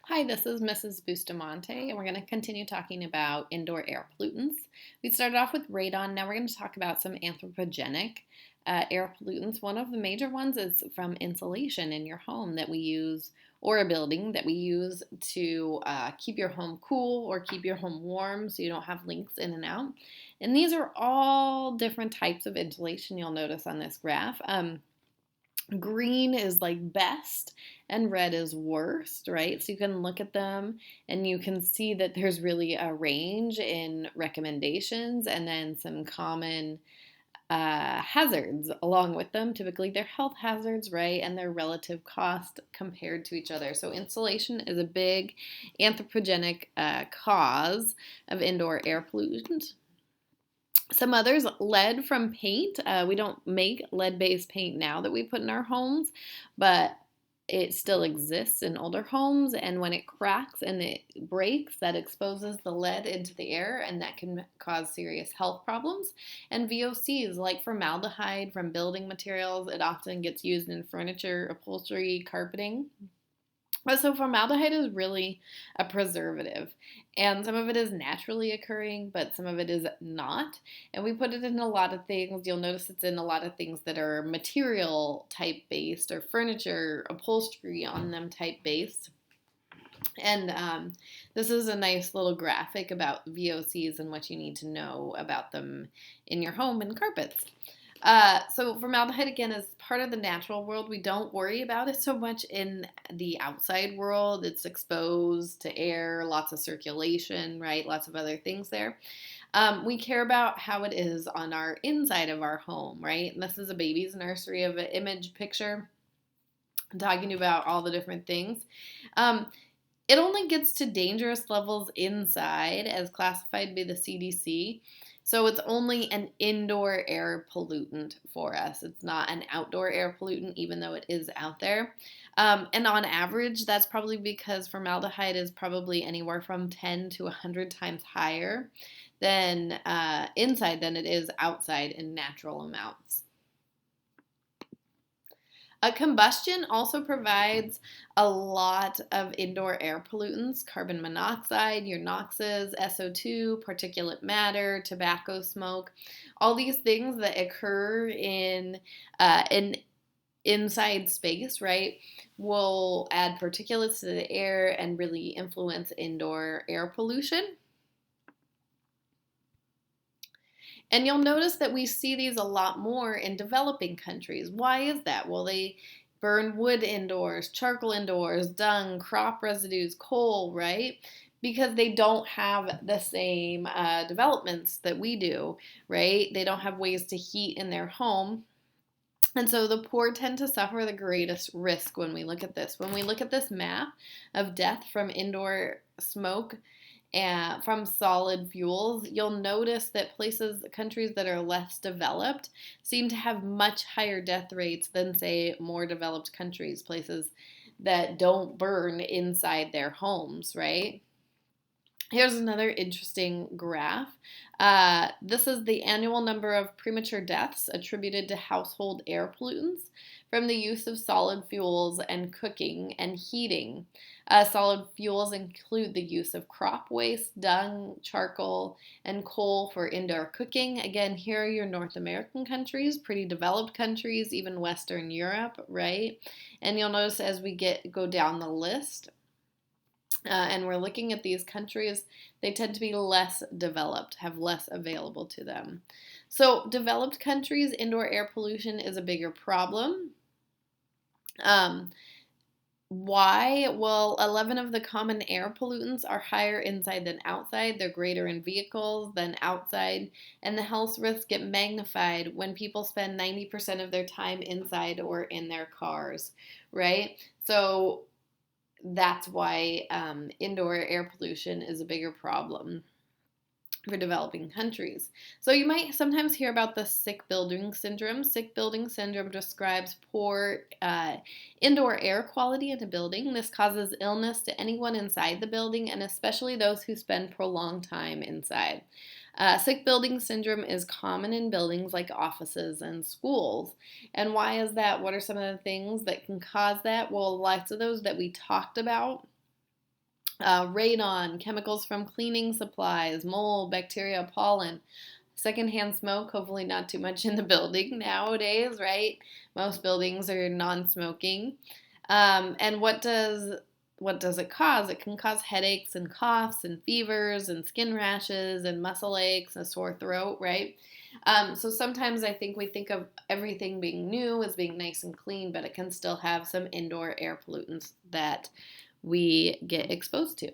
Hi, this is Mrs. Bustamante, and we're going to continue talking about indoor air pollutants. We started off with radon. Now we're going to talk about some anthropogenic air pollutants. One of the major ones is from insulation in your home that we use, or a building that we use to keep your home cool or keep your home warm so you don't have leaks in and out. And these are all different types of insulation you'll notice on this graph. Green is like best and red is worst, right? So you can look at them and you can see that there's really a range in recommendations and then some common hazards along with them. Typically, they're health hazards, right? And their relative cost compared to each other. So, insulation is a big anthropogenic cause of indoor air pollution. Some others, lead from paint. We don't make lead-based paint now that we put in our homes, but it still exists in older homes, and when it cracks and it breaks, that exposes the lead into the air, and that can cause serious health problems. And VOCs, like formaldehyde from building materials, it often gets used in furniture, upholstery, carpeting. So formaldehyde is really a preservative, and some of it is naturally occurring, but some of it is not. And we put it in a lot of things. You'll notice it's in a lot of things that are material type based or furniture, upholstery on them type based. And this is a nice little graphic about VOCs and what you need to know about them in your home and carpets. So formaldehyde again is part of the natural world. We don't worry about it so much in the outside world. It's exposed to air, lots of circulation, right? Lots of other things there. We care about how it is on our inside of our home, right? And this is a baby's nursery of an image picture talking about all the different things. It only gets to dangerous levels inside as classified by the CDC. So it's only an indoor air pollutant for us. It's not an outdoor air pollutant, even though it is out there. And on average, that's probably because formaldehyde is probably anywhere from 10 to 100 times higher than inside than it is outside in natural amounts. A combustion also provides a lot of indoor air pollutants, carbon monoxide, your NOxes, SO2, particulate matter, tobacco smoke, all these things that occur in an inside space, right, will add particulates to the air and really influence indoor air pollution. And you'll notice that we see these a lot more in developing countries. Why is that? Well, they burn wood indoors, charcoal indoors, dung, crop residues, coal, right? Because they don't have the same developments that we do, right? They don't have ways to heat in their home. And so the poor tend to suffer the greatest risk when we look at this. When we look at this map of death from indoor smoke, and from solid fuels, you'll notice that countries that are less developed seem to have much higher death rates than, say, more developed countries, places that don't burn inside their homes, right? Here's another interesting graph. This is the annual number of premature deaths attributed to household air pollutants from the use of solid fuels and cooking and heating. Solid fuels include the use of crop waste, dung, charcoal, and coal for indoor cooking. Again, here are your North American countries, pretty developed countries, even Western Europe, right? And you'll notice as we go down the list, and we're looking at these countries, they tend to be less developed, have less available to them. So developed countries, indoor air pollution is a bigger problem. Why? Well, 11 of the common air pollutants are higher inside than outside. They're greater in vehicles than outside. And the health risks get magnified when people spend 90% of their time inside or in their cars, right? So that's why indoor air pollution is a bigger problem for developing countries. So you might sometimes hear about the sick building syndrome. Sick building syndrome describes poor indoor air quality in a building. This causes illness to anyone inside the building, and especially those who spend prolonged time inside. Sick building syndrome is common in buildings like offices and schools. And why is that? What are some of the things that can cause that? Well, lots of those that we talked about Radon, chemicals from cleaning supplies, mold, bacteria, pollen. Secondhand smoke, hopefully not too much in the building nowadays, right? Most buildings are non-smoking. And what does it cause? It can cause headaches and coughs and fevers and skin rashes and muscle aches and a sore throat, right? So sometimes I think we think of everything being new as being nice and clean, but it can still have some indoor air pollutants that we get exposed to.